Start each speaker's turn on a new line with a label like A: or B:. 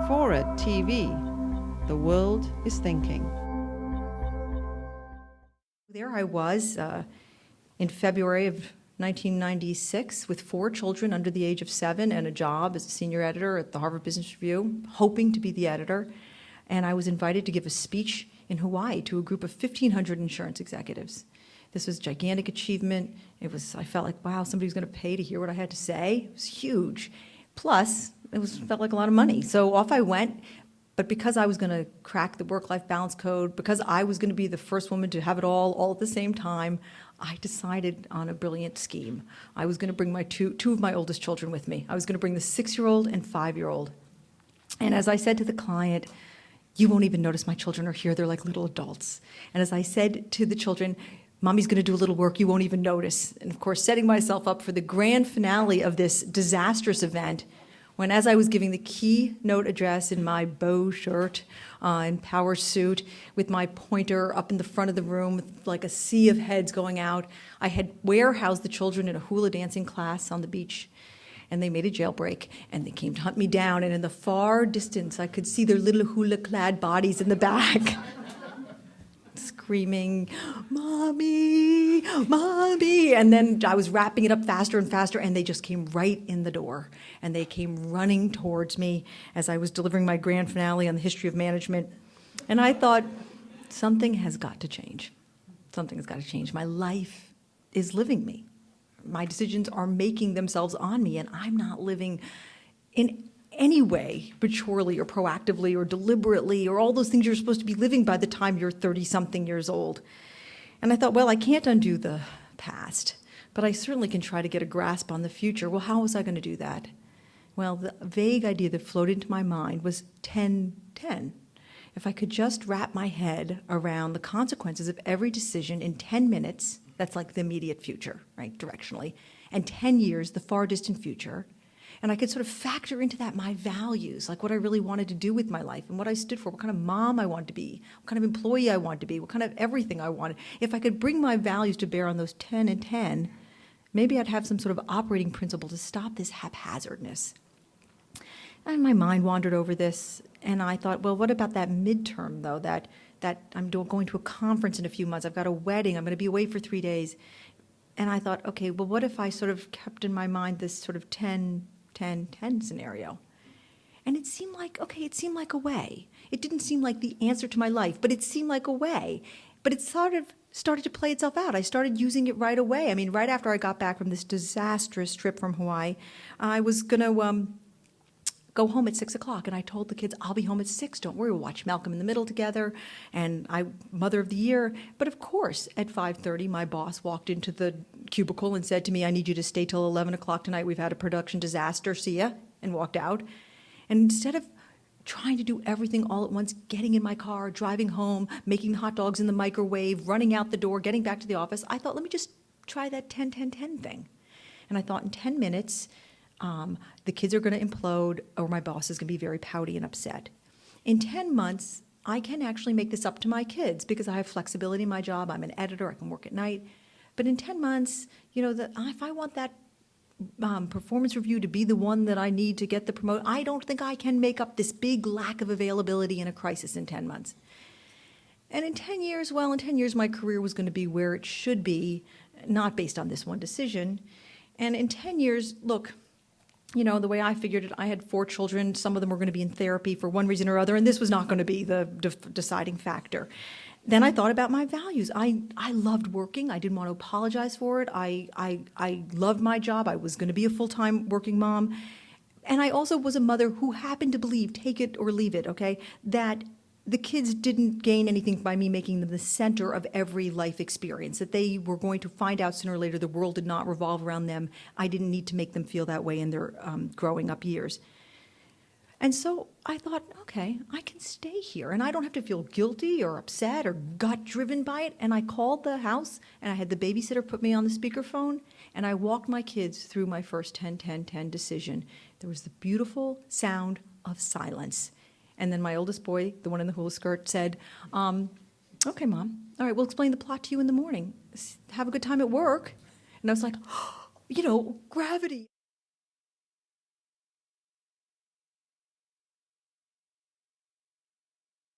A: FORA.tv. The world is thinking.
B: There I was in February of 1996 with 4 children under the age of 7 and a job as a senior editor at the Harvard Business Review, hoping to be the editor. And I was invited to give a speech in Hawaii to a group of 1,500 insurance executives. This was a gigantic achievement. I felt like, wow, somebody was going to pay to hear what I had to say. It was huge. Plus, felt like a lot of money. So off I went. But because I was going to crack the work-life balance code, because I was going to be the first woman to have it all at the same time, I decided on a brilliant scheme. I was going to bring my two of my oldest children with me. I was going to bring the 6-year-old and 5-year-old. And as I said to the client, you won't even notice my children are here. They're like little adults. And as I said to the children, Mommy's going to do a little work you won't even notice. And of course, setting myself up for the grand finale of this disastrous event, when as I was giving the keynote address in my bow shirt and power suit with my pointer up in the front of the room with like a sea of heads going out, I had warehoused the children in a hula dancing class on the beach, and they made a jailbreak, and they came to hunt me down, and in the far distance I could see their little hula-clad bodies in the back. Screaming, "Mommy, Mommy!" And then I was wrapping it up faster and faster, and they just came right in the door. And they came running towards me as I was delivering my grand finale on the history of management. And I thought, something has got to change. Something has got to change. My life is living me. My decisions are making themselves on me, and I'm not living in any way, maturely or proactively or deliberately or all those things you're supposed to be living by the time you're 30-something years old. And I thought, well, I can't undo the past, but I certainly can try to get a grasp on the future. Well, how was I going to do that? Well, the vague idea that floated into my mind was 10-10. If I could just wrap my head around the consequences of every decision in 10 minutes, that's like the immediate future, right, directionally, and 10 years, the far distant future, and I could sort of factor into that my values, like what I really wanted to do with my life and what I stood for, what kind of mom I wanted to be, what kind of employee I wanted to be, what kind of everything I wanted. If I could bring my values to bear on those 10 and 10, maybe I'd have some sort of operating principle to stop this haphazardness. And my mind wandered over this, and I thought, well, what about that midterm, though, that I'm going to a conference in a few months, I've got a wedding, I'm going to be away for 3 days. And I thought, okay, well, what if I sort of kept in my mind this sort of 10-10 scenario? And it seemed like a way. It didn't seem like the answer to my life, but it seemed like a way. But it sort of started to play itself out. I started using it right away. I mean, right after I got back from this disastrous trip from Hawaii, I was going to go home at 6 o'clock, and I told the kids, I'll be home at 6, don't worry, we'll watch Malcolm in the Middle together, and Mother of the Year. But of course, at 5:30, my boss walked into the cubicle and said to me, I need you to stay till 11 o'clock tonight, we've had a production disaster, see ya, and walked out. And instead of trying to do everything all at once, getting in my car, driving home, making hot dogs in the microwave, running out the door, getting back to the office, I thought, let me just try that 10-10-10 thing. And I thought in 10 minutes, the kids are going to implode, or my boss is going to be very pouty and upset. In 10 months, I can actually make this up to my kids because I have flexibility in my job. I'm an editor. I can work at night. But in 10 months, if I want that performance review to be the one that I need to get the promotion, I don't think I can make up this big lack of availability in a crisis in 10 months. And in 10 years, my career was going to be where it should be, not based on this one decision. And in 10 years, look, the way I figured it, I had 4 children. Some of them were going to be in therapy for one reason or other, and this was not going to be the deciding factor. Then I thought about my values. I loved working. I didn't want to apologize for it. I loved my job. I was going to be a full-time working mom. And I also was a mother who happened to believe, take it or leave it, okay, that the kids didn't gain anything by me making them the center of every life experience, that they were going to find out sooner or later the world did not revolve around them. I didn't need to make them feel that way in their growing up years. And so I thought, okay, I can stay here, and I don't have to feel guilty or upset or gut-driven by it. And I called the house, and I had the babysitter put me on the speakerphone, and I walked my kids through my first 10-10-10 decision. There was the beautiful sound of silence. And then my oldest boy, the one in the hula skirt, said, okay, Mom, all right, we'll explain the plot to you in the morning. Have a good time at work. And I was like, gravity.